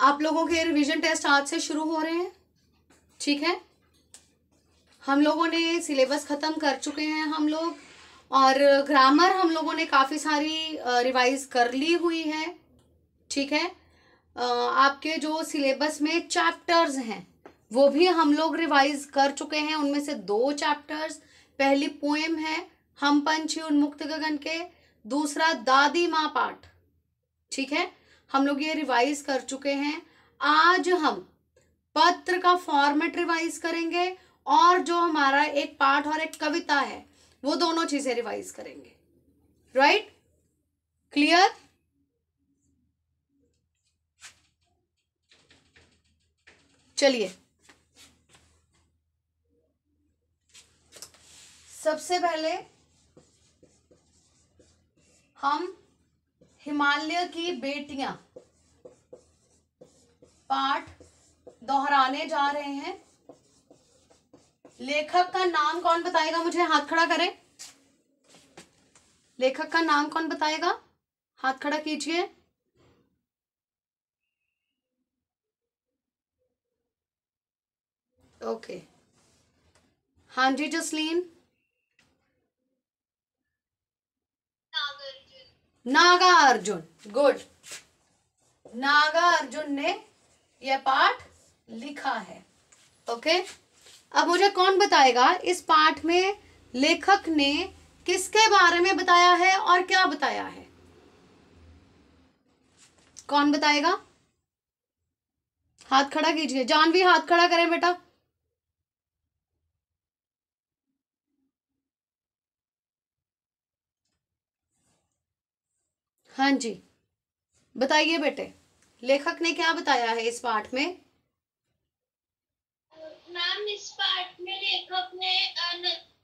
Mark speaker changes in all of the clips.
Speaker 1: आप लोगों के रिवीजन टेस्ट आज से शुरू हो रहे हैं, ठीक है। हम लोगों ने सिलेबस खत्म कर चुके हैं हम लोग, और ग्रामर हम लोगों ने काफ़ी सारी रिवाइज कर ली हुई है, ठीक है। आपके जो सिलेबस में चैप्टर्स हैं वो भी हम लोग रिवाइज कर चुके हैं। उनमें से 2 चैप्टर्स, पहली पोएम है हम पंछी उन्मुक्त गगन के, दूसरा दादी माँ पाठ, ठीक है। हम लोग ये रिवाइज कर चुके हैं। आज हम पत्र का फॉर्मेट रिवाइज करेंगे और जो हमारा एक पाठ और एक कविता है वो दोनों चीजें रिवाइज करेंगे। Right, clear? चलिए, सबसे पहले हम हिमालय की बेटियां पाठ दोहराने जा रहे हैं। लेखक का नाम कौन बताएगा? मुझे हाथ खड़ा करें। लेखक का नाम कौन बताएगा? हाथ खड़ा कीजिए। ओके, हाँ जी जसलीन। नागार्जुन, गुड। नागार्जुन ने यह पाठ लिखा है। ओके, अब मुझे कौन बताएगा इस पाठ में लेखक ने किसके बारे में बताया है और क्या बताया है? कौन बताएगा? हाथ खड़ा कीजिए। जानवी हाथ खड़ा करें बेटा। हाँ जी, बताइए बेटे, लेखक ने क्या बताया है इस पाठ में?
Speaker 2: मैम, इस पाठ में लेखक ने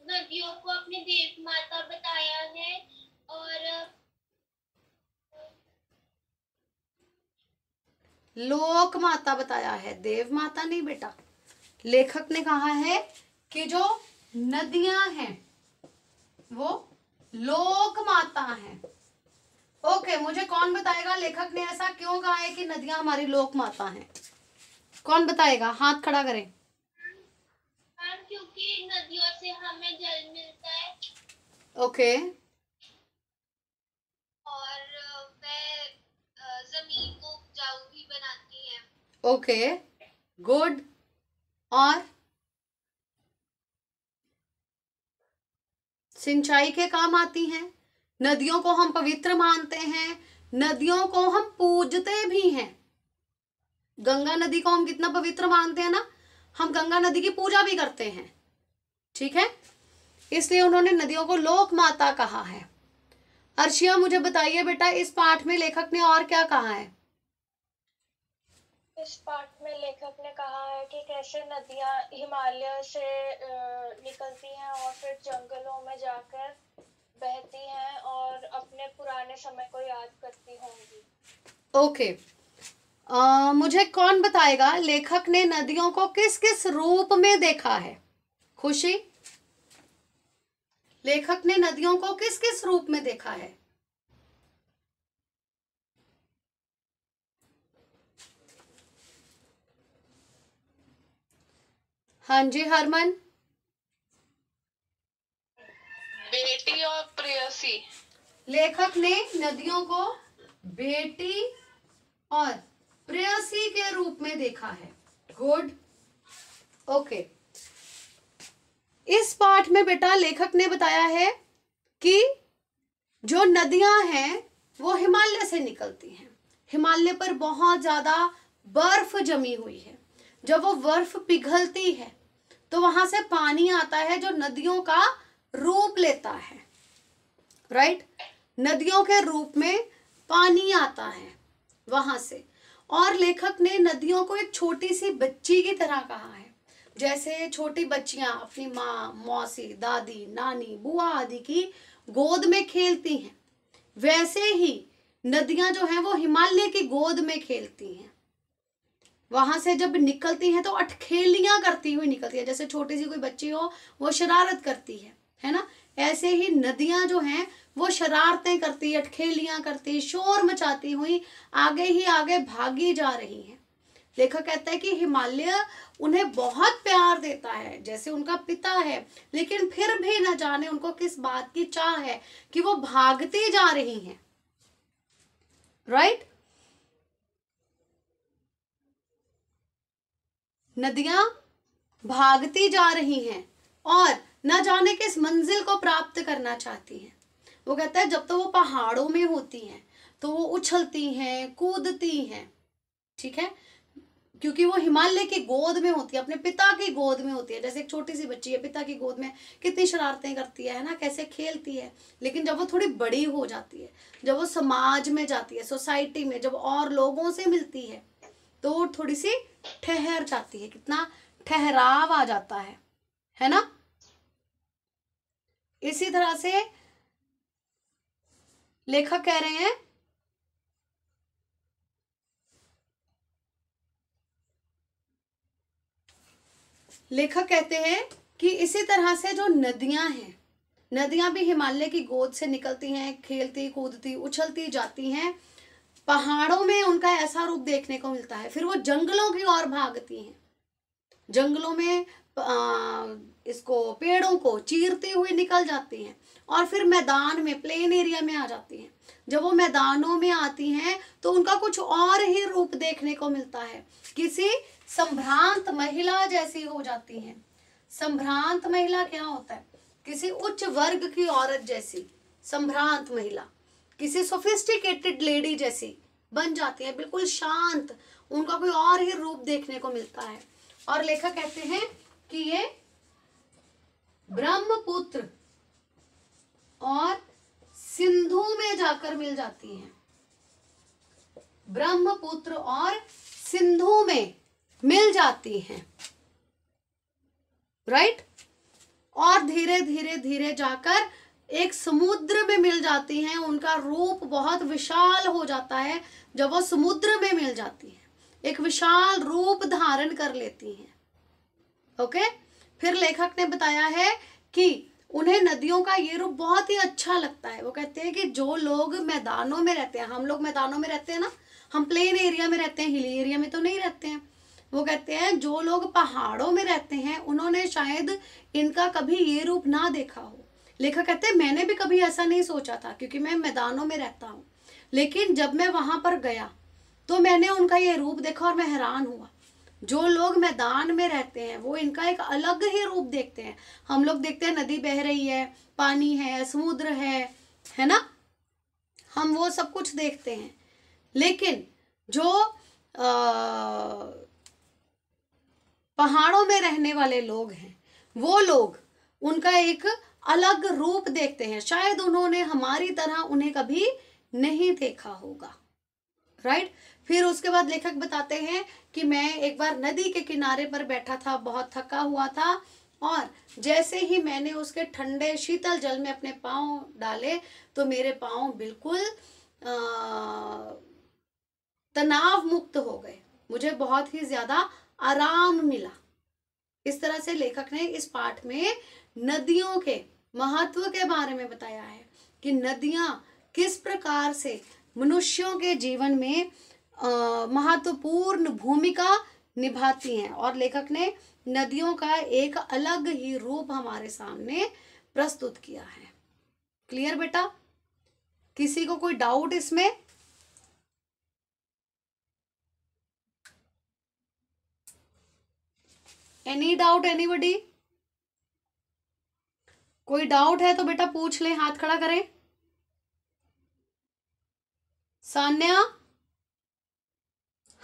Speaker 2: नदियों को अपनी देव माता बताया है और
Speaker 1: लोक माता बताया है, देव माता नहीं बेटा। लेखक ने कहा है कि जो नदियां हैं वो लोक माता हैं। ओके, मुझे कौन बताएगा लेखक ने ऐसा क्यों कहा है कि नदियां हमारी लोक माता हैं? कौन बताएगा? हाथ खड़ा करें।
Speaker 2: मैम, क्योंकि नदियों से हमें जल मिलता है
Speaker 1: ओके,
Speaker 2: और वह जमीन को उपजाऊ भी बनाती है।
Speaker 1: Okay, good. और सिंचाई के काम आती हैं। नदियों को हम पवित्र मानते हैं, नदियों को हम पूजते भी हैं। गंगा नदी को हम कितना पवित्र मानते हैं ना, हम गंगा नदी की पूजा भी करते हैं, ठीक है। इसलिए उन्होंने नदियों को लोक माता कहा है। अर्शिया, मुझे बताइए बेटा, इस पाठ में लेखक ने और क्या कहा है?
Speaker 3: इस पाठ में लेखक ने कहा है कि कैसे नदियां हिमालय से निकलती हैं और फिर जंगलों में जाकर बहती हैं और अपने पुराने समय को याद करती होंगी।
Speaker 1: ओके, मुझे कौन बताएगा लेखक ने नदियों को किस किस रूप में देखा है? खुशी, लेखक ने नदियों को किस किस रूप में देखा है? हाँ जी हरमन।
Speaker 3: बेटी और प्रेयसी।
Speaker 1: लेखक ने नदियों को बेटी और प्रेयसी के रूप में देखा है। गुड। ओके, इस पाठ में बेटा लेखक ने बताया है कि जो नदियां हैं वो हिमालय से निकलती हैं। हिमालय पर बहुत ज्यादा बर्फ जमी हुई है। जब वो बर्फ पिघलती है तो वहां से पानी आता है जो नदियों का रूप लेता है। राइट, नदियों के रूप में पानी आता है वहां से। और लेखक ने नदियों को एक छोटी सी बच्ची की तरह कहा है। जैसे छोटी बच्चियां अपनी माँ, मौसी, दादी, नानी, बुआ आदि की गोद में खेलती हैं, वैसे ही नदियां जो हैं वो हिमालय की गोद में खेलती हैं। वहां से जब निकलती हैं तो अठखेलियां करती हुई निकलती है। जैसे छोटी सी कोई बच्ची हो वो शरारत करती है ना, ऐसे ही नदियां जो हैं वो शरारतें करती, अठखेलियां करती, शोर मचाती हुई आगे ही आगे भागी जा रही हैं। लेखक कहता है कि हिमालय उन्हें बहुत प्यार देता है, जैसे उनका पिता है, लेकिन फिर भी न जाने उनको किस बात की चाह है कि वो भागती जा रही हैं। राइट? नदियां भागती जा रही हैं और न जाने किस मंजिल को प्राप्त करना चाहती हैं। वो कहता है जब तो वो पहाड़ों में होती हैं तो वो उछलती हैं, कूदती हैं, ठीक है, क्योंकि वो हिमालय की गोद में होती है, अपने पिता की गोद में होती है। जैसे एक छोटी सी बच्ची है, पिता की गोद में कितनी शरारतें करती है ना, कैसे खेलती है। लेकिन जब वो थोड़ी बड़ी हो जाती है, जब वो समाज में जाती है, सोसाइटी में, जब और लोगों से मिलती है, तो वो थोड़ी सी ठहर जाती है, कितना ठहराव आ जाता है ना। इसी तरह से लेखक कह रहे हैं लेखक कहते हैं कि इसी तरह से जो नदियां हैं, नदियां भी हिमालय की गोद से निकलती हैं, खेलती कूदती उछलती जाती हैं। पहाड़ों में उनका ऐसा रूप देखने को मिलता है, फिर वो जंगलों की ओर भागती हैं, जंगलों में इसको पेड़ों को चीरती हुई निकल जाती हैं और फिर मैदान में, प्लेन एरिया में आ जाती हैं। जब वो मैदानों में आती हैं तो उनका कुछ और ही रूप देखने को मिलता है, किसी संभ्रांत महिला जैसी हो जाती हैं। संभ्रांत महिला क्या होता है? किसी उच्च वर्ग की औरत जैसी संभ्रांत महिला, किसी सोफिस्टिकेटेड लेडी जैसी बन जाती है, बिल्कुल शांत, उनका कोई और ही रूप देखने को मिलता है। और लेखक कहते हैं कि ये ब्रह्मपुत्र और सिंधु में जाकर मिल जाती हैं। ब्रह्मपुत्र और सिंधु में मिल जाती हैं, राइट? और धीरे धीरे धीरे जाकर एक समुद्र में मिल जाती हैं। उनका रूप बहुत विशाल हो जाता है जब वो समुद्र में मिल जाती हैं, एक विशाल रूप धारण कर लेती हैं। ओके? फिर लेखक ने बताया है कि उन्हें नदियों का ये रूप बहुत ही अच्छा लगता है। वो कहते हैं कि जो लोग मैदानों में रहते हैं, हम लोग मैदानों में रहते हैं ना, हम प्लेन एरिया में रहते हैं, हिली एरिया में तो नहीं रहते हैं। वो कहते हैं जो लोग पहाड़ों में रहते हैं उन्होंने शायद इनका कभी ये रूप ना देखा हो। लेखक कहते हैं मैंने भी कभी ऐसा नहीं सोचा था, क्योंकि मैं मैदानों में रहता हूँ, लेकिन जब मैं वहां पर गया तो मैंने उनका ये रूप देखा और मैं हैरान हुआ। जो लोग मैदान में रहते हैं वो इनका एक अलग ही रूप देखते हैं। हम लोग देखते हैं नदी बह रही है, पानी है, समुद्र है ना, हम वो सब कुछ देखते हैं। लेकिन जो पहाड़ों में रहने वाले लोग हैं, वो लोग उनका एक अलग रूप देखते हैं। शायद उन्होंने हमारी तरह उन्हें कभी नहीं देखा होगा, राइट? फिर उसके बाद लेखक बताते हैं कि मैं एक बार नदी के किनारे पर बैठा था, बहुत थका हुआ था, और जैसे ही मैंने उसके ठंडे शीतल जल में अपने पांव डाले तो मेरे पांव बिल्कुल तनाव मुक्त हो गए, मुझे बहुत ही ज्यादा आराम मिला। इस तरह से लेखक ने इस पाठ में नदियों के महत्व के बारे में बताया है कि नदियां किस प्रकार से मनुष्यों के जीवन में महत्वपूर्ण भूमिका निभाती हैं। और लेखक ने नदियों का एक अलग ही रूप हमारे सामने प्रस्तुत किया है। क्लियर बेटा? किसी को कोई डाउट इसमें? Any doubt anybody? कोई डाउट है तो बेटा पूछ ले, हाथ खड़ा करें। सान्या,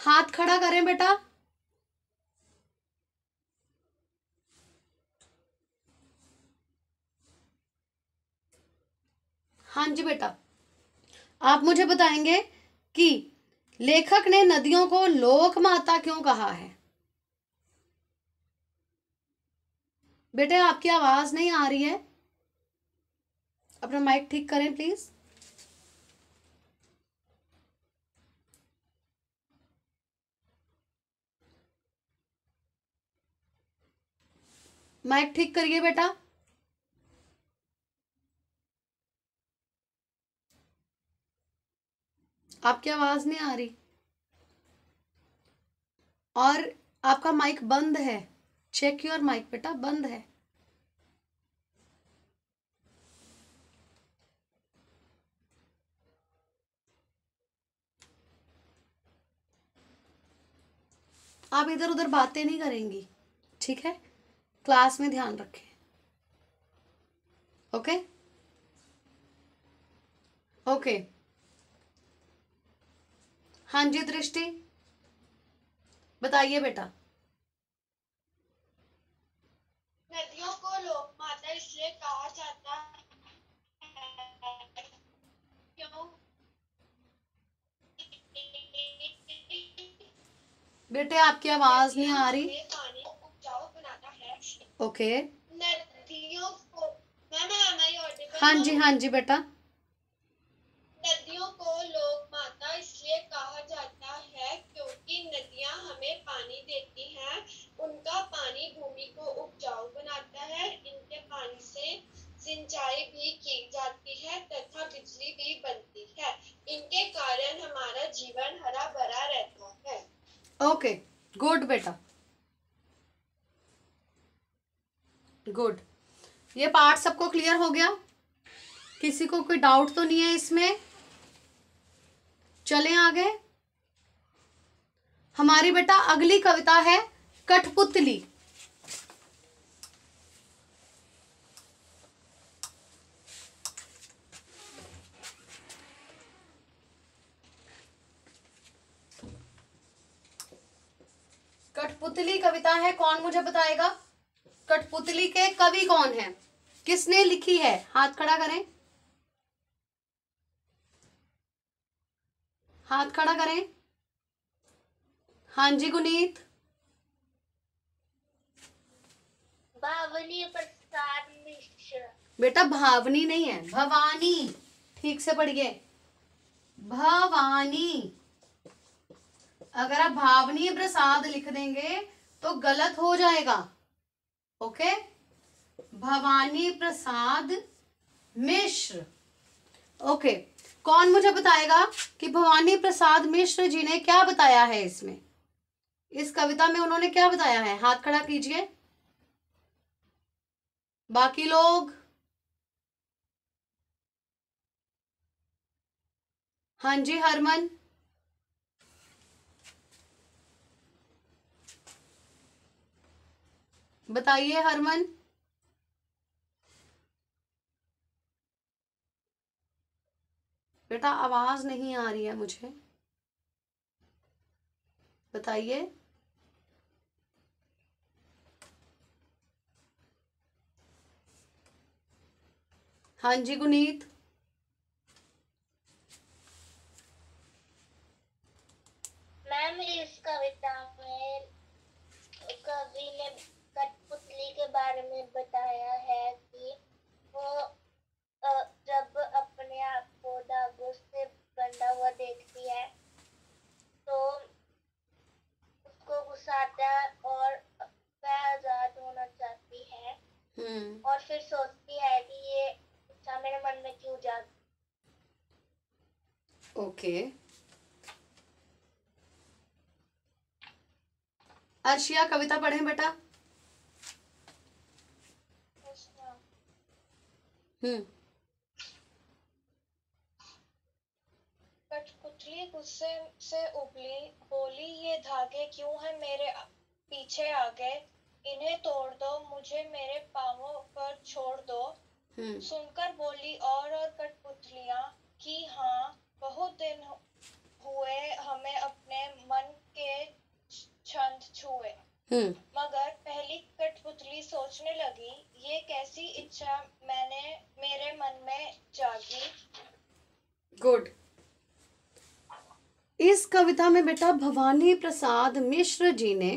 Speaker 1: हाथ खड़ा करें बेटा। हाँ जी बेटा, आप मुझे बताएंगे कि लेखक ने नदियों को लोक माता क्यों कहा है? बेटे आपकी आवाज नहीं आ रही है, अपना माइक ठीक करें प्लीज। माइक ठीक करिए बेटा। आपकी आवाज नहीं आ रही। और आपका माइक बंद है, चेक योर माइक बेटा, बंद है। आप इधर उधर बातें नहीं करेंगी, ठीक है? क्लास में ध्यान रखें। Okay okay. हाँ जी दृष्टि, बताइए बेटा।
Speaker 3: नदियों को लोक माता इसलिए कहा जाता है क्यों?
Speaker 1: बेटे आपकी आवाज नहीं आ रही।
Speaker 3: में पानी उपजाऊ बनाता है।
Speaker 1: ओके।
Speaker 3: नदियों को मैम
Speaker 1: हाँ जी बेटा।
Speaker 3: नदियों को लोक माता इसलिए कहा जाता है क्योंकि नदियां हमें पानी देती हैं। उनका पानी भूमि को उपजाऊ बनाता है। इनके पानी से सिंचाई भी की जाती है तथा बिजली भी बनती है। इनके कारण हमारा जीवन हरा भरा रहता है।
Speaker 1: ओके गुड बेटा, गुड। ये पार्ट सबको क्लियर हो गया? किसी को कोई डाउट तो नहीं है इसमें? चलें आगे। हमारी बेटा अगली कविता है कठपुतली। कठपुतली कविता है, कौन मुझे बताएगा? कठपुतली के कवि कौन है, किसने लिखी है? हाथ खड़ा करें, हाथ खड़ा करें। हाँ जी गुनीत।
Speaker 2: भावनी प्रसाद मिश्र।
Speaker 1: बेटा भावनी नहीं है, भवानी, ठीक से पढ़िए, भवानी। अगर आप भावनी प्रसाद लिख देंगे तो गलत हो जाएगा। ओके, भवानी प्रसाद मिश्र। ओके, कौन मुझे बताएगा कि भवानी प्रसाद मिश्र जी ने क्या बताया है इसमें? इस कविता में उन्होंने क्या बताया है? हाथ खड़ा कीजिए बाकी लोग। हाँ जी हरमन, बताइए हरमन। बेटा आवाज नहीं आ रही है मुझे, बताइए। हाँ जी गुनीत।
Speaker 2: मैम इस कविता में कवि ने कठपुतली के बारे में बताया है कि वो जब अपने आप को धागों से बंधा हुआ देखती है तो उसको गुस्सा आता है और वह आजाद होना चाहती है और फिर सोचती है कि ये इच्छा मेरे मन में क्यों जाग।
Speaker 1: ओके, अर्शिया कविता पढ़ें बेटा।
Speaker 3: कठपुतली गुस्से से उबली, बोली ये धागे क्यों हैं मेरे पीछे आ गए? इन्हें तोड़ दो, मुझे मेरे पांवों पर छोड़ दो। सुनकर बोली और कठपुतलियां कि हाँ, बहुत दिन हुए हमें अपने मन के छंद छुए। मगर पहली कठपुतली सोचने लगी, ये कैसी इच्छा मेरे मन में जागी।
Speaker 1: गुड। इस कविता में बेटा भवानी प्रसाद मिश्र जी ने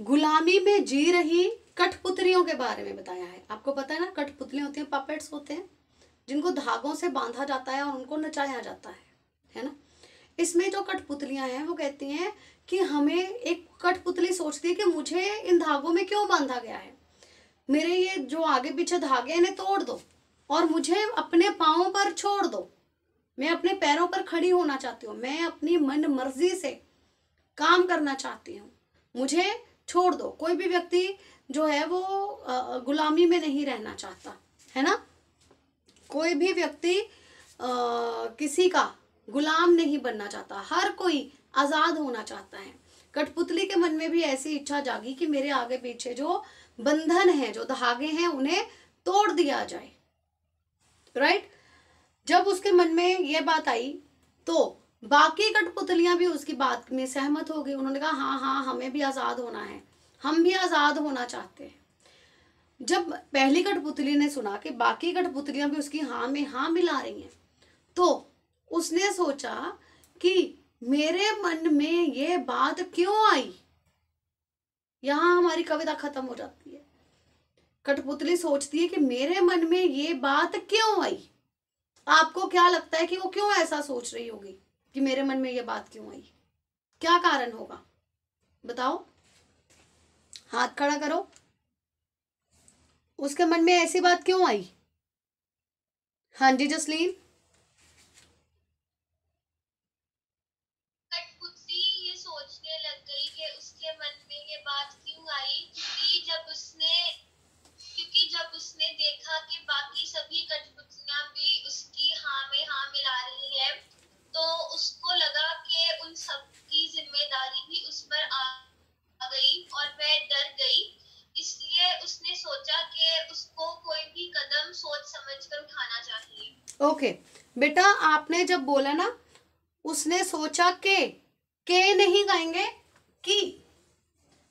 Speaker 1: गुलामी में जी रही कठपुतलियों के बारे में बताया है। आपको पता है ना, कठपुतलियां होती हैं, पपेट्स होते हैं जिनको धागों से बांधा जाता है और उनको नचाया जाता है ना। इसमें जो कठपुतलियां हैं वो कहती हैं कि हमें, एक कठपुतली सोचती है कि मुझे इन धागों में क्यों बांधा गया है, मेरे ये जो आगे पीछे धागे इन्हें तोड़ दो और मुझे अपने पांवों पर छोड़ दो। मैं अपने पैरों पर खड़ी होना चाहती हूँ, मैं अपनी मन मर्जी से काम करना चाहती हूँ, मुझे छोड़ दो। कोई भी व्यक्ति जो है वो गुलामी में नहीं रहना चाहता है ना, कोई भी व्यक्ति किसी का गुलाम नहीं बनना चाहता, हर कोई आजाद होना चाहता है। कठपुतली के मन में भी ऐसी इच्छा जागी कि मेरे आगे पीछे जो बंधन है, जो धागे हैं, उन्हें तोड़ दिया जाए, राइट। जब उसके मन में यह बात आई तो बाकी कठपुतलियां भी उसकी बात में सहमत हो गई। उन्होंने कहा हाँ हाँ, हमें भी आजाद होना है, हम भी आजाद होना चाहते हैं। जब पहली कठपुतली ने सुना कि बाकी कठपुतलियां भी उसकी हाँ में हाँ मिला रही हैं, तो उसने सोचा कि मेरे मन में ये बात क्यों आई। यहां हमारी कविता खत्म हो जाती है। कठपुतली सोचती है कि मेरे मन में ये बात क्यों आई। आपको क्या लगता है कि वो क्यों ऐसा सोच रही होगी कि मेरे मन में ये बात क्यों आई? क्या कारण होगा बताओ, हाथ खड़ा करो। उसके मन में ऐसी बात क्यों आई? हाँ जी जसलीन।
Speaker 2: कठपुतली ये सोचने लग गई कि उसके मन में ये बात क्यों आई, क्योंकि जब उसने देखा कि बाकी सभी कठपुतलियां भी उसकी हाँ में हाँ मिला रही है, तो उसको लगा कि उन सब की जिम्मेदारी भी उस पर आ गई और वह डर गई। इसलिए उसने सोचा कि उसको कोई भी कदम सोच समझकर उठाना चाहिए।
Speaker 1: ओके बेटा, आपने जब बोला ना उसने सोचा के नहीं कहेंगे कि।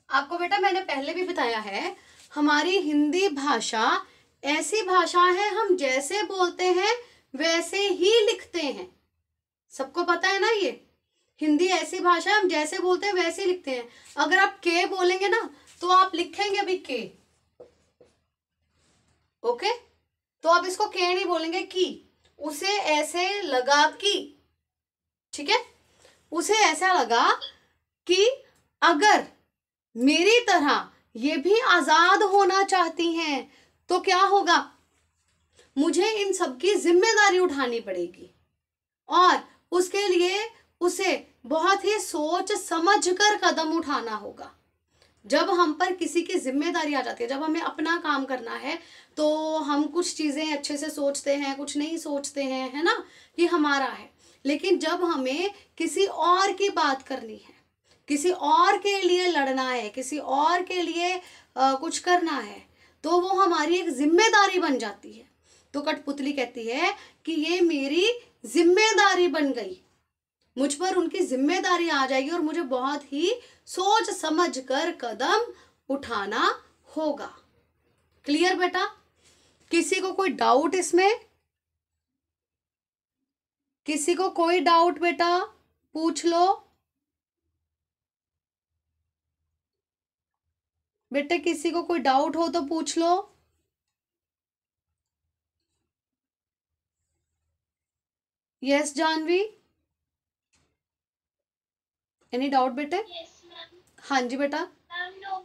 Speaker 1: आपको बेटा मैंने पहले भी बताया है, हमारी हिंदी भाषा ऐसी भाषा है, हम जैसे बोलते हैं वैसे ही लिखते हैं। सबको पता है ना, ये हिंदी ऐसी भाषा है, हम जैसे बोलते हैं वैसे ही लिखते हैं। अगर आप के बोलेंगे ना तो आप लिखेंगे अभी के, ओके। तो आप इसको के नहीं बोलेंगे कि। उसे ऐसे लगा कि, ठीक है, उसे ऐसा लगा कि अगर मेरी तरह ये भी आजाद होना चाहती हैं तो क्या होगा, मुझे इन सब की जिम्मेदारी उठानी पड़ेगी और उसके लिए उसे बहुत ही सोच समझ कर कदम उठाना होगा। जब हम पर किसी की जिम्मेदारी आ जाती है, जब हमें अपना काम करना है, तो हम कुछ चीजें अच्छे से सोचते हैं, कुछ नहीं सोचते हैं, है ना, ये हमारा है। लेकिन जब हमें किसी और की बात करनी है, किसी और के लिए लड़ना है, किसी और के लिए कुछ करना है, तो वो हमारी एक जिम्मेदारी बन जाती है। तो कठपुतली कहती है कि ये मेरी जिम्मेदारी बन गई, मुझ पर उनकी जिम्मेदारी आ जाएगी और मुझे बहुत ही सोच समझ कर कदम उठाना होगा। क्लियर बेटा? किसी को कोई डाउट इसमें? किसी को कोई डाउट बेटा पूछ लो बेटे, किसी को कोई डाउट हो तो पूछ लो। यस जानवी, एनी डाउट बेटे?
Speaker 2: Yes ma'am.
Speaker 1: हाँ जी बेटा।
Speaker 2: मैम लोग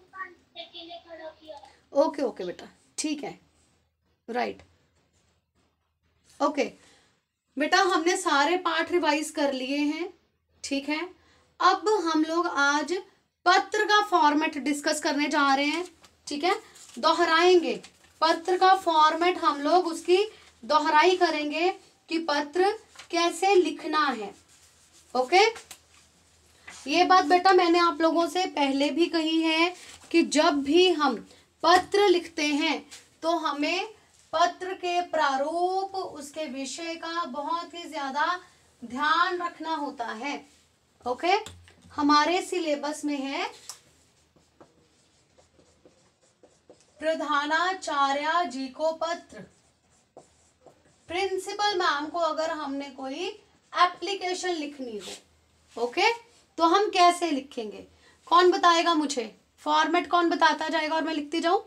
Speaker 2: के लिए खड़ा किया।
Speaker 1: ओके ओके बेटा, ठीक है, राइट। ओके बेटा, हमने सारे पाठ रिवाइज कर लिए हैं, ठीक है। अब हम लोग आज पत्र का फॉर्मेट डिस्कस करने जा रहे हैं, ठीक है। दोहराएंगे पत्र का फॉर्मेट, हम लोग उसकी दोहराई करेंगे कि पत्र कैसे लिखना है, ओके। ये बात बेटा मैंने आप लोगों से पहले भी कही है कि जब भी हम पत्र लिखते हैं तो हमें पत्र के प्रारूप, उसके विषय का बहुत ही ज्यादा ध्यान रखना होता है, ओके। हमारे सिलेबस में है प्रधानाचार्य जी को पत्र। प्रिंसिपल मैम को अगर हमने कोई एप्लीकेशन लिखनी हो, ओके, तो हम कैसे लिखेंगे? कौन बताएगा मुझे? फॉर्मेट कौन बताता जाएगा और मैं लिखती जाऊं?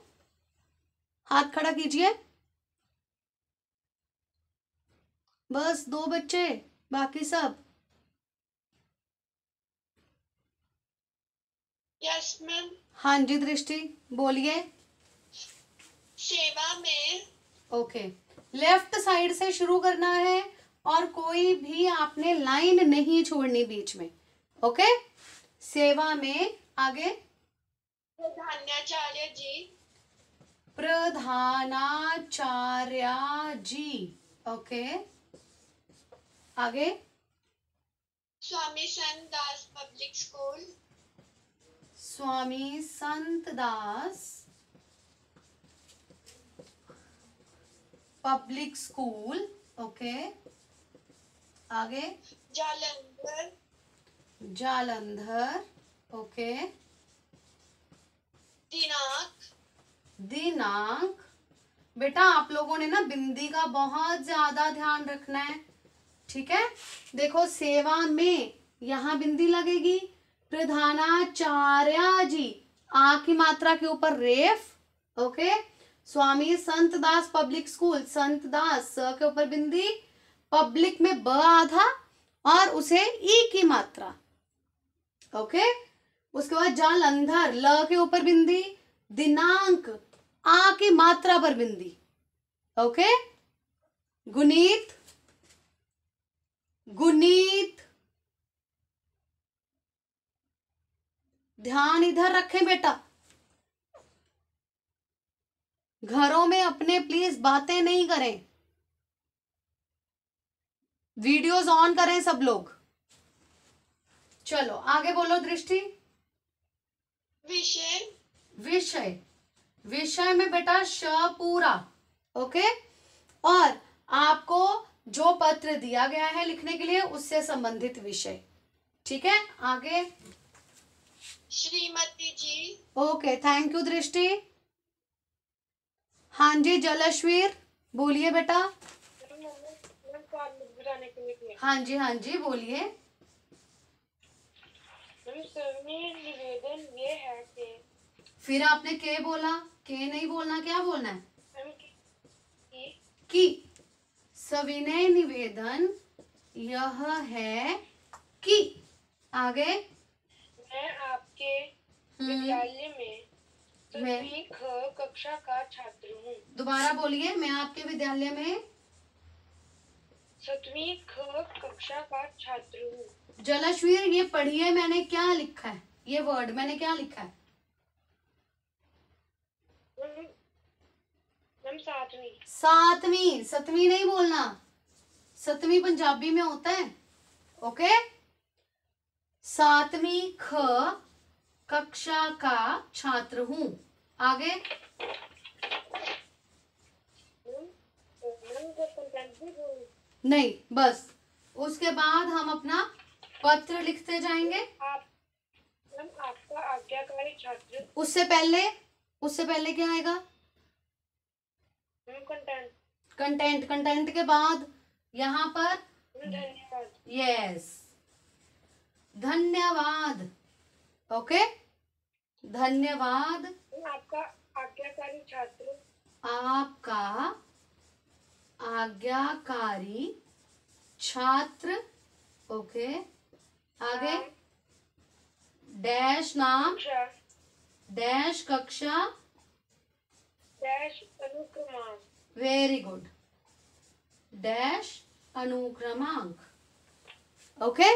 Speaker 1: हाथ खड़ा कीजिए। बस 2 बच्चे, बाकी सब।
Speaker 2: Yes ma'am.
Speaker 1: हाँ जी दृष्टि, बोलिए।
Speaker 2: सेवा में।
Speaker 1: ओके, लेफ्ट साइड से शुरू करना है और कोई भी आपने लाइन नहीं छोड़नी बीच में, ओके। सेवा में, आगे
Speaker 2: प्रधानाचार्य जी,
Speaker 1: प्रधानाचार्य जी, ओके, आगे
Speaker 2: स्वामी संत दास पब्लिक स्कूल,
Speaker 1: स्वामी Sant Das public school, okay, आगे
Speaker 2: जालंधर,
Speaker 1: जालंधर, ओके,
Speaker 2: दिनांक,
Speaker 1: दिनांक। बेटा आप लोगों ने ना बिंदी का बहुत ज्यादा ध्यान रखना है, ठीक है। देखो सेवा में यहां बिंदी लगेगी, प्रधानाचार्य जी, आ की मात्रा के ऊपर रेफ, ओके। स्वामी संत दास पब्लिक स्कूल, संत दास स के ऊपर बिंदी, पब्लिक में ब आधा और उसे ई की मात्रा, ओके। उसके बाद जालंधर, ल के ऊपर बिंदी, दिनांक आ की मात्रा पर बिंदी, ओके। गुनीत, गुनीत, ध्यान इधर रखें बेटा, घरों में अपने प्लीज बातें नहीं करें, वीडियोस ऑन करें सब लोग। चलो आगे बोलो दृष्टि।
Speaker 2: विषय,
Speaker 1: विषय, विषय में बेटा श पूरा, ओके। और आपको जो पत्र दिया गया है लिखने के लिए उससे संबंधित विषय, ठीक है। आगे
Speaker 2: श्रीमती जी,
Speaker 1: ओके, थैंक यू दृष्टि। हाँ जी जलश्वीर बोलिए बेटा। हाँ जी बोलिए।
Speaker 3: सर में निवेदन ये है कि,
Speaker 1: फिर आपने के बोला, के नहीं बोलना, क्या बोलना है?
Speaker 3: कि
Speaker 1: कि सविनय निवेदन यह है कि, आगे
Speaker 3: मैं आपके विद्यालय में
Speaker 1: मैं
Speaker 3: 7वीं ख कक्षा का छात्र हूँ।
Speaker 1: दोबारा बोलिए, मैं आपके विद्यालय में
Speaker 3: 7वीं ख कक्षा का छात्र हूँ।
Speaker 1: जलश्वीर ये पढ़िए, मैंने क्या लिखा है, ये वर्ड मैंने क्या लिखा है?
Speaker 3: मैम 7वीं।
Speaker 1: सातवीं, 7वीं नहीं बोलना, 7वीं पंजाबी में होता है, ओके। 7वीं ख कक्षा का छात्र हूँ, आगे नहीं, बस उसके बाद हम अपना पत्र लिखते जाएंगे।
Speaker 3: आपका आज्ञाकारी छात्र।
Speaker 1: उससे पहले क्या आएगा?
Speaker 3: कंटेंट।
Speaker 1: कंटेंट, कंटेंट के बाद यहाँ पर
Speaker 3: धन्यवाद।
Speaker 1: यस, धन्यवाद, ओके, धन्यवाद।
Speaker 3: आपका आज्ञाकारी छात्र।
Speaker 1: आपका आज्ञाकारी छात्र, ओके। आगे डैश नाम, डैश कक्षा,
Speaker 3: डैश अनुक्रमांक।
Speaker 1: वेरी गुड, डैश अनुक्रमांक, ओके।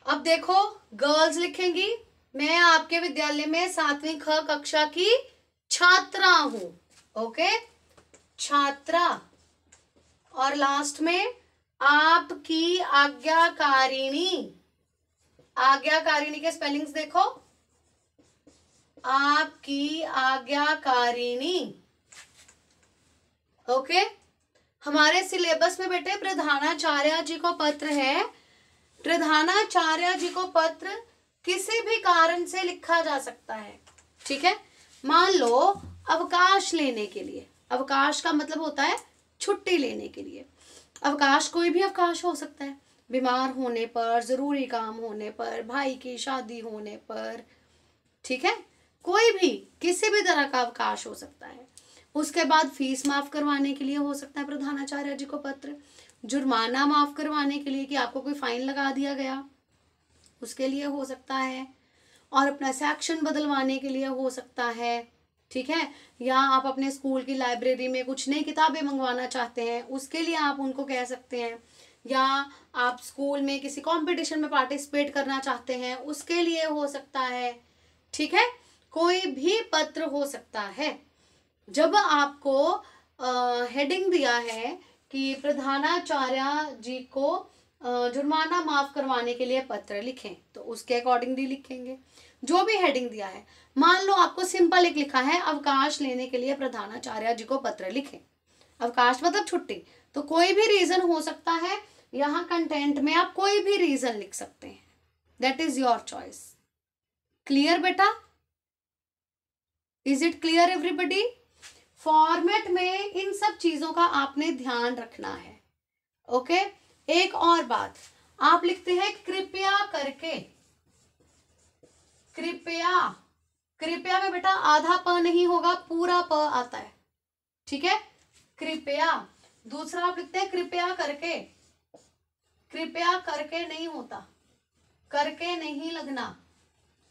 Speaker 1: अब देखो गर्ल्स लिखेंगी, मैं आपके विद्यालय में 7वीं ख कक्षा की छात्रा हूं, ओके, छात्रा। और लास्ट में आपकी आज्ञाकारिणी, आज्ञाकारिणी के स्पेलिंग्स देखो, आपकी आज्ञाकारिणी, ओके। हमारे सिलेबस में बेटे प्रधानाचार्य जी को पत्र है, प्रधानाचार्य जी को पत्र किसी भी कारण से लिखा जा सकता है, ठीक है। मान लो अवकाश लेने के लिए, अवकाश का मतलब होता है छुट्टी लेने के लिए, अवकाश कोई भी अवकाश हो सकता है, बीमार होने पर, जरूरी काम होने पर, भाई की शादी होने पर, ठीक है, कोई भी किसी भी तरह का अवकाश हो सकता है। उसके बाद फीस माफ करवाने के लिए हो सकता है प्रधानाचार्य जी को पत्र, जुर्माना माफ करवाने के लिए कि आपको कोई फाइन लगा दिया गया उसके लिए हो सकता है, और अपना सेक्शन बदलवाने के लिए हो सकता है, ठीक है। या आप अपने स्कूल की लाइब्रेरी में कुछ नई किताबें मंगवाना चाहते हैं उसके लिए आप उनको कह सकते हैं या आप स्कूल में किसी कंपटीशन में पार्टिसिपेट करना चाहते हैं उसके लिए हो सकता है, ठीक है, कोई भी पत्र हो सकता है। जब आपको हेडिंग दिया है कि प्रधानाचार्य जी को जुर्माना माफ करवाने के लिए पत्र लिखें, तो उसके अकॉर्डिंगली लिखेंगे जो भी हेडिंग दिया है। मान लो आपको सिंपल एक लिखा है अवकाश लेने के लिए प्रधानाचार्य जी को पत्र लिखें, अवकाश मतलब छुट्टी, तो कोई भी रीजन हो सकता है। यहाँ कंटेंट में आप कोई भी रीजन लिख सकते हैं, that is your choice. Clear बेटा? Is it clear everybody? Format में इन सब चीजों का आपने ध्यान रखना है। ओके, एक और बात, आप लिखते हैं कृपया करके, कृपया, कृपया में बेटा आधा प नहीं होगा, पूरा प आता है, ठीक है, कृपया। दूसरा आप लिखते हैं कृपया करके, कृपया करके नहीं होता, करके नहीं लगना,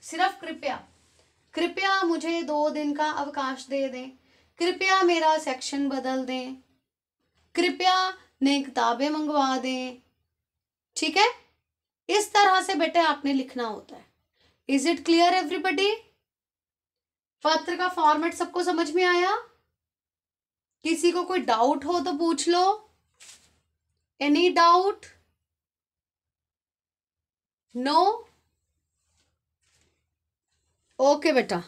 Speaker 1: सिर्फ कृपया। कृपया मुझे 2 दिन का अवकाश दे दें, कृपया मेरा सेक्शन बदल दें, कृपया नई किताबें मंगवा दें, ठीक है, इस तरह से बेटे आपने लिखना होता है। Is it clear everybody? पत्र का फॉर्मेट सबको समझ में आया? किसी को कोई डाउट हो तो पूछ लो। Any doubt? नो? ओके बेटा।